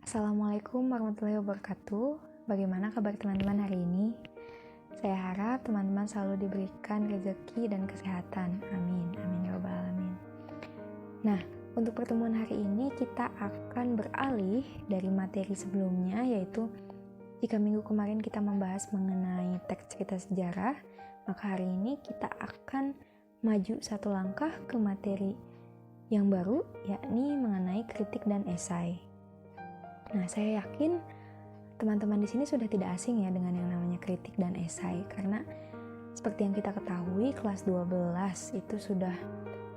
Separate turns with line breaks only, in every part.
Assalamualaikum warahmatullahi wabarakatuh. Bagaimana kabar teman-teman hari ini? Saya harap teman-teman selalu diberikan rezeki dan kesehatan. Amin, amin ya rabbal alamin. Nah, untuk pertemuan hari ini kita akan beralih dari materi sebelumnya, yaitu jika minggu kemarin kita membahas mengenai teks cerita sejarah, maka hari ini kita akan maju satu langkah ke materi yang baru, yakni mengenai kritik dan esai. Nah, saya yakin teman-teman di sini sudah tidak asing ya dengan yang namanya kritik dan esai, karena seperti yang kita ketahui kelas 12 itu sudah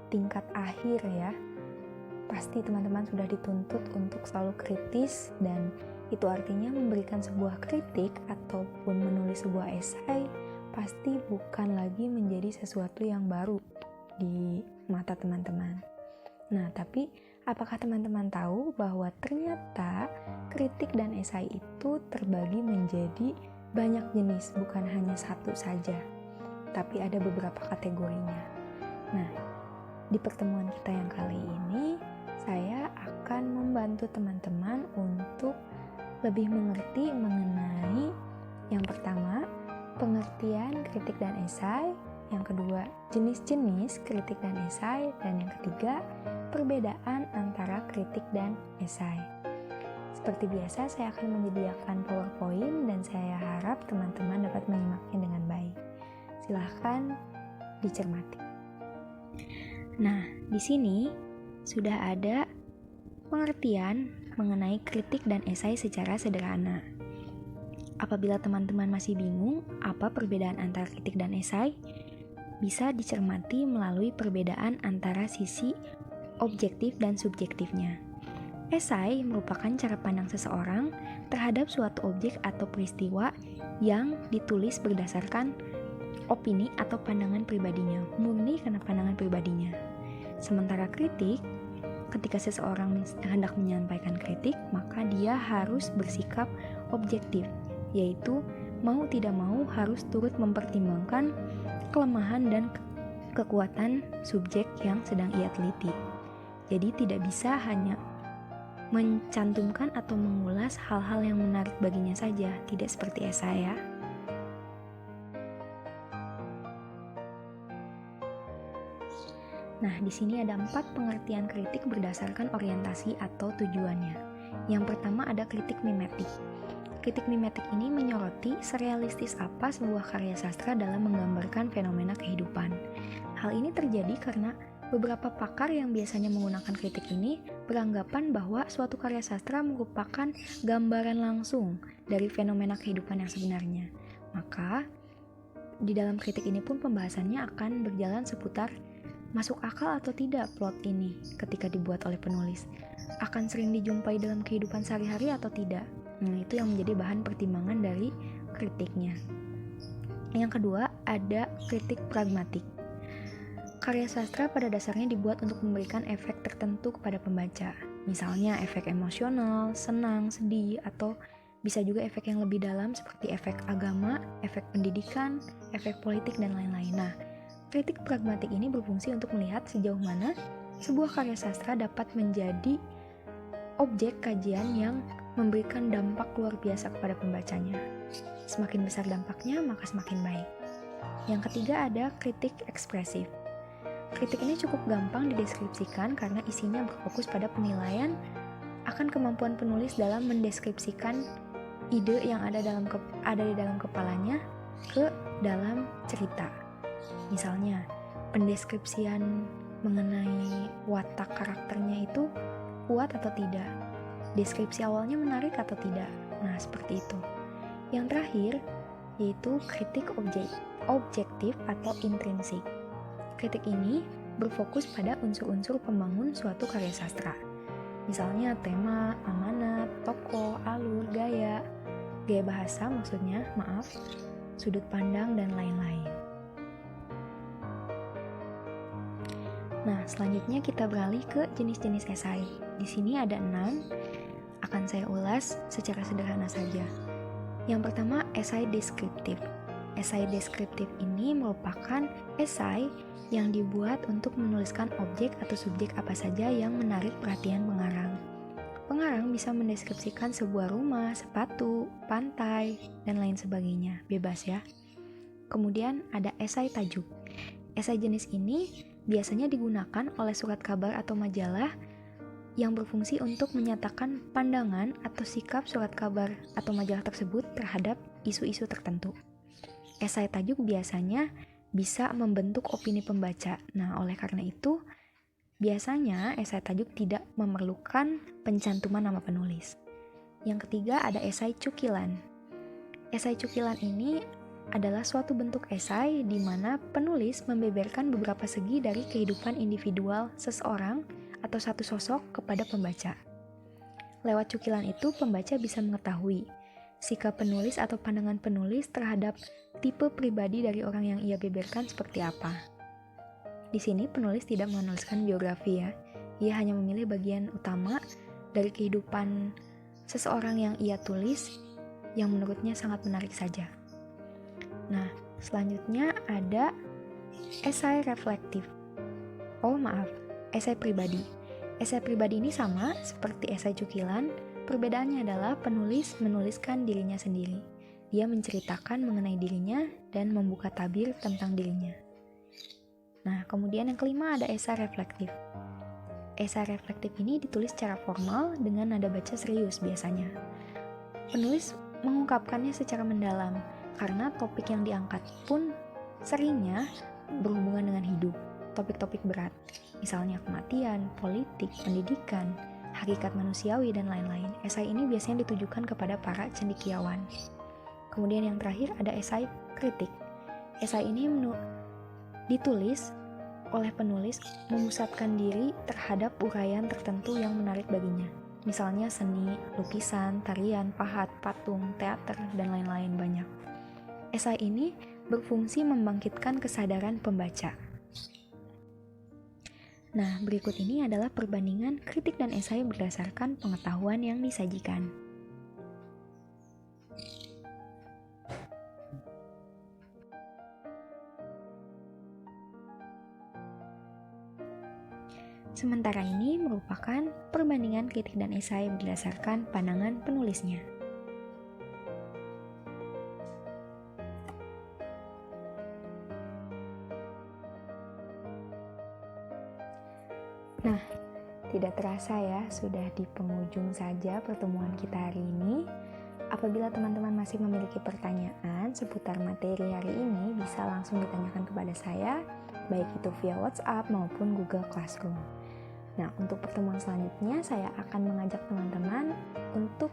tingkat akhir ya. Pasti teman-teman sudah dituntut untuk selalu kritis, dan itu artinya memberikan sebuah kritik ataupun menulis sebuah esai pasti bukan lagi menjadi sesuatu yang baru di mata teman-teman. Nah, tapi apakah teman-teman tahu bahwa ternyata kritik dan esai itu terbagi menjadi banyak jenis, bukan hanya satu saja, tapi ada beberapa kategorinya. Nah, di pertemuan kita yang kali ini, saya akan membantu teman-teman untuk lebih mengerti mengenai yang pertama, pengertian kritik dan esai, yang kedua, jenis-jenis kritik dan esai, dan yang ketiga, perbedaan antara kritik dan esai. Seperti biasa, saya akan menyediakan PowerPoint dan saya harap teman-teman dapat menyimaknya dengan baik. Silahkan dicermati. Nah, di sini sudah ada pengertian mengenai kritik dan esai secara sederhana. Apabila teman-teman masih bingung apa perbedaan antara kritik dan esai, bisa dicermati melalui perbedaan antara sisi objektif dan subjektifnya. Esai merupakan cara pandang seseorang terhadap suatu objek atau peristiwa yang ditulis berdasarkan opini atau pandangan pribadinya, murni karena pandangan pribadinya. Sementara kritik, ketika seseorang hendak menyampaikan kritik, maka dia harus bersikap objektif, yaitu mau tidak mau harus turut mempertimbangkan kelemahan dan kekuatan subjek yang sedang ia teliti. Jadi tidak bisa hanya mencantumkan atau mengulas hal-hal yang menarik baginya saja, tidak seperti esai ya. Nah, di sini ada 4 pengertian kritik berdasarkan orientasi atau tujuannya. Yang pertama ada kritik mimetik. Kritik mimetik ini menyoroti serealistis apa sebuah karya sastra dalam menggambarkan fenomena kehidupan. Hal ini terjadi karena beberapa pakar yang biasanya menggunakan kritik ini beranggapan bahwa suatu karya sastra merupakan gambaran langsung dari fenomena kehidupan yang sebenarnya. Maka, di dalam kritik ini pun pembahasannya akan berjalan seputar masuk akal atau tidak plot ini ketika dibuat oleh penulis, akan sering dijumpai dalam kehidupan sehari-hari atau tidak. Nah, itu yang menjadi bahan pertimbangan dari kritiknya. Yang kedua, ada kritik pragmatik. Karya sastra pada dasarnya dibuat untuk memberikan efek tertentu kepada pembaca. Misalnya efek emosional, senang, sedih, atau bisa juga efek yang lebih dalam seperti efek agama, efek pendidikan, efek politik, dan lain-lain. Nah, kritik pragmatik ini berfungsi untuk melihat sejauh mana sebuah karya sastra dapat menjadi objek kajian yang memberikan dampak luar biasa kepada pembacanya. Semakin besar dampaknya, maka semakin baik. Yang ketiga ada kritik ekspresif. Kritik ini cukup gampang dideskripsikan karena isinya berfokus pada penilaian akan kemampuan penulis dalam mendeskripsikan ide yang ada di dalam kepalanya ke dalam cerita. Misalnya, pendeskripsian mengenai watak karakternya itu kuat atau tidak, deskripsi awalnya menarik atau tidak. Nah, seperti itu. Yang terakhir, yaitu kritik objektif atau intrinsik. Kritik ini berfokus pada unsur-unsur pembangun suatu karya sastra. Misalnya tema, amanat, tokoh, alur, gaya bahasa maksudnya, sudut pandang, dan lain-lain. Nah, selanjutnya kita beralih ke jenis-jenis esai. Di sini ada 6, akan saya ulas secara sederhana saja. Yang pertama, esai deskriptif. Esai deskriptif ini merupakan esai yang dibuat untuk menuliskan objek atau subjek apa saja yang menarik perhatian pengarang. pengarang bisa mendeskripsikan sebuah rumah, sepatu, pantai, dan lain sebagainya. Bebas ya. Kemudian ada esai tajuk. Esai jenis ini biasanya digunakan oleh surat kabar atau majalah yang berfungsi untuk menyatakan pandangan atau sikap surat kabar atau majalah tersebut terhadap isu-isu tertentu. Esai tajuk biasanya bisa membentuk opini pembaca. Nah, oleh karena itu, biasanya esai tajuk tidak memerlukan pencantuman nama penulis. Yang ketiga ada esai cukilan. Esai cukilan ini adalah suatu bentuk esai di mana penulis membeberkan beberapa segi dari kehidupan individual seseorang atau satu sosok kepada pembaca. Lewat cukilan itu, pembaca bisa mengetahui sikap penulis atau pandangan penulis terhadap tipe pribadi dari orang yang ia beberkan seperti apa. Di sini penulis tidak menuliskan biografi ya. Ia hanya memilih bagian utama dari kehidupan seseorang yang ia tulis yang menurutnya sangat menarik saja. Nah, selanjutnya ada esai reflektif. Esai pribadi. Esai pribadi ini sama seperti esai cukilan. Perbedaannya adalah penulis menuliskan dirinya sendiri. Dia menceritakan mengenai dirinya dan membuka tabir tentang dirinya. Nah, kemudian yang kelima ada esai reflektif. Esai reflektif ini ditulis secara formal dengan nada baca serius biasanya. Penulis mengungkapkannya secara mendalam karena topik yang diangkat pun seringnya berhubungan dengan hidup, topik-topik berat, misalnya kematian, politik, pendidikan, hakikat manusiawi, dan lain-lain. Esai ini biasanya ditujukan kepada para cendekiawan. Kemudian yang terakhir ada esai kritik. Esai ini ditulis oleh penulis memusatkan diri terhadap uraian tertentu yang menarik baginya. Misalnya seni, lukisan, tarian, pahat, patung, teater, dan lain-lain banyak. Esai ini berfungsi membangkitkan kesadaran pembaca. Nah, berikut ini adalah perbandingan kritik dan esai berdasarkan pengetahuan yang disajikan. Sementara ini merupakan perbandingan kritik dan esai berdasarkan pandangan penulisnya. Nah, tidak terasa ya, sudah di penghujung saja pertemuan kita hari ini. Apabila teman-teman masih memiliki pertanyaan seputar materi hari ini, bisa langsung ditanyakan kepada saya, baik itu via WhatsApp maupun Google Classroom. Nah, untuk pertemuan selanjutnya, saya akan mengajak teman-teman untuk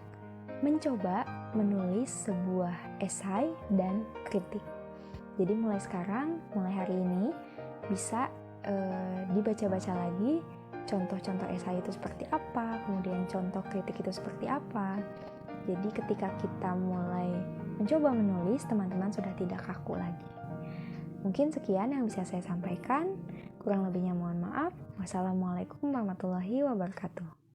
mencoba menulis sebuah esai dan kritik. Jadi mulai sekarang, mulai hari ini, bisa dibaca-baca lagi contoh-contoh esai itu seperti apa, kemudian contoh kritik itu seperti apa. Jadi ketika kita mulai mencoba menulis, teman-teman sudah tidak kaku lagi. Mungkin sekian yang bisa saya sampaikan. Kurang lebihnya mohon maaf. Wassalamualaikum warahmatullahi wabarakatuh.